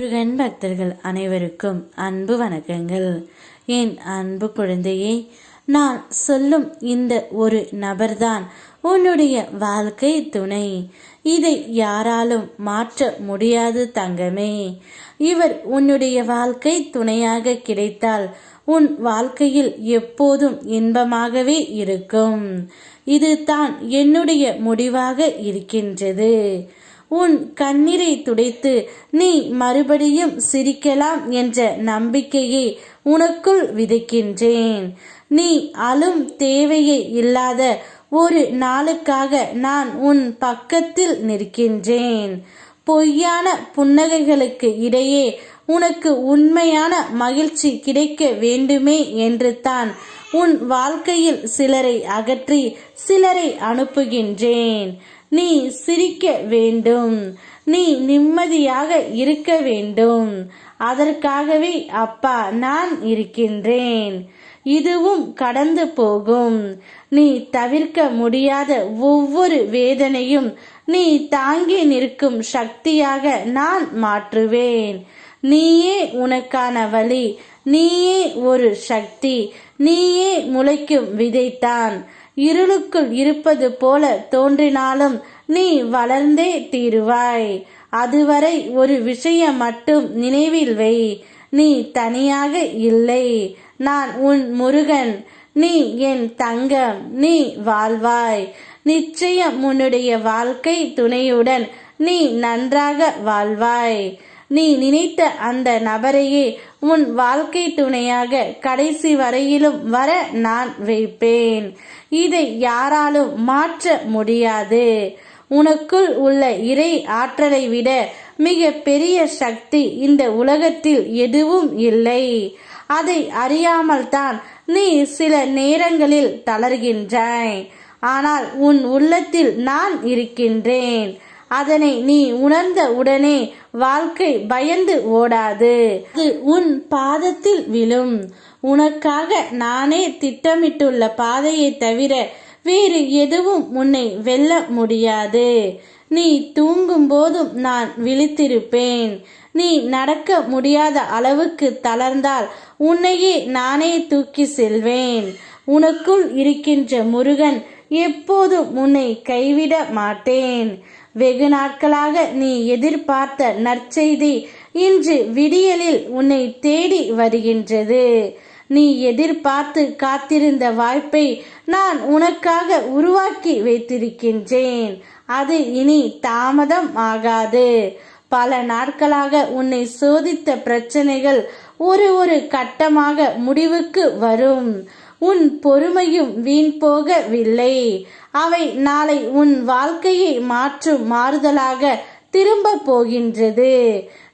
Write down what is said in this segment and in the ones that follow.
முருகன் பக்தர்கள் அனைவருக்கும் அன்பு வணக்கங்கள். என் அன்பு குழந்தையே, நான் சொல்லும் இந்த ஒரு நபர்தான் உன்னுடைய வாழ்க்கை துணை. இதை யாராலும் மாற்ற முடியாது தங்கமே. இவர் உன்னுடைய வாழ்க்கை துணையாக கிடைத்தால் உன் வாழ்க்கையில் எப்போதும் இன்பமாகவே இருக்கும். இது தான் என்னுடைய முடிவாக இருக்கின்றது. உன் கண்ணீரை துடைத்து நீ மறுபடியும் சிரிக்கலாம் என்ற நம்பிக்கையை உனக்குள் விதைக்கின்றேன். நீ அழும் தேவையே இல்லாத ஒரு நாளுக்காக நான் உன் பக்கத்தில் நிற்கின்றேன். பொய்யான புன்னகைகளுக்கு இடையே உனக்கு உண்மையான மகிழ்ச்சி கிடைக்க வேண்டுமே என்று தான் உன் வாழ்க்கையில் சிலரை அகற்றி சிலரை அனுப்புகின்றேன். நீ சிரிக்க வேண்டும், நீ நிம்மதியாக இருக்க வேண்டும். அதற்காகவே அப்பா நான் இருக்கின்றேன். இதுவும் கடந்து போகும். நீ தவிர்க்க முடியாத ஒவ்வொரு வேதனையும் நீ தாங்கி நிற்கும் சக்தியாக நான் மாற்றுவேன். நீயே உனக்கான வழி, நீயே ஒரு சக்தி, நீயே முளைக்கும் விதைத்தான். இருளுக்குள் இருப்பது போல தோன்றினாலும் நீ வளர்ந்தே தீருவாய். அதுவரை ஒரு விஷயம் மட்டும் நினைவில் வை, நீ தனியாக இல்லை. நான் உன் முருகன், நீ என் தங்கம், நீ வாழ்வாய். நிச்சயம் உன்னுடைய வாழ்க்கை துணையுடன் நீ நன்றாக வாழ்வாய். நீ நினைத்த அந்த நபரையே உன் வாழ்க்கை துணையாக கடைசி வரையிலும் வர நான் வைப்பேன். இதை யாராலும் மாற்ற முடியாது. உனக்குள் உள்ள இறை ஆற்றலை விட மிக பெரிய சக்தி இந்த உலகத்தில் எதுவும் இல்லை. அதை அறியாமல் தான் நீ சில நேரங்களில் தளர்கின்றாய். ஆனால் உன் உள்ளத்தில் நான் இருக்கின்றேன். அதனை நீ உணர்ந்த உடனே வாழ்க்கை பயந்து ஓடாது, அது உன் பாதத்தில் விழும். உனக்காக நானே திட்டமிட்டுள்ள பாதையை தவிர வேறு எதுவும் உன்னை வெல்ல முடியாது. நீ தூங்கும் போதும் நான் விழித்திருப்பேன். நீ நடக்க முடியாத அளவுக்கு தளர்ந்தால் உன்னையே நானே தூக்கி செல்வேன். உனக்குள் இருக்கின்ற முருகன் எப்போதும் உன்னை கைவிட மாட்டேன். வெகு நாட்களாக நீ எதிர்பார்த்த நற்செய்தி இன்று விடியலில் உன்னை தேடி வருகின்றது. நீ எதிர்பார்த்து காத்திருந்த வாய்ப்பை நான் உனக்காக உருவாக்கி வைத்திருக்கின்றேன். அது இனி தாமதம் ஆகாது. பல நாட்களாக உன்னை சோதித்த பிரச்சனைகள் ஒரு கட்டமாக முடிவுக்கு வரும். உன் பொறுமையும் வீண் போகவில்லை. அவை நாளை உன் வாழ்க்கையை மாற்றும் மாறுதலாக திரும்ப போகின்றது.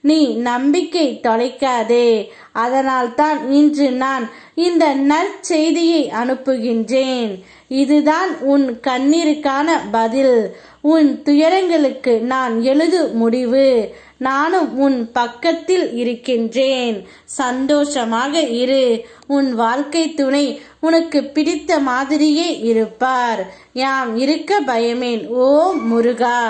நீ நம்பிக்கை தொலைக்காதே. அதனால் தான் இன்று நான் இந்த நற்செய்தியை அனுப்புகின்றேன். இதுதான் உன் கண்ணீருக்கான பதில். உன் துயரங்களுக்கு நான் எழுதும் முடிவு. நானும் உன் பக்கத்தில் இருக்கின்றேன். சந்தோஷமாக இரு. உன் வாழ்க்கை துணை உனக்கு பிடித்த மாதிரியே இருப்பார். யாம் இருக்க பயமேன். ஓம் முருகா.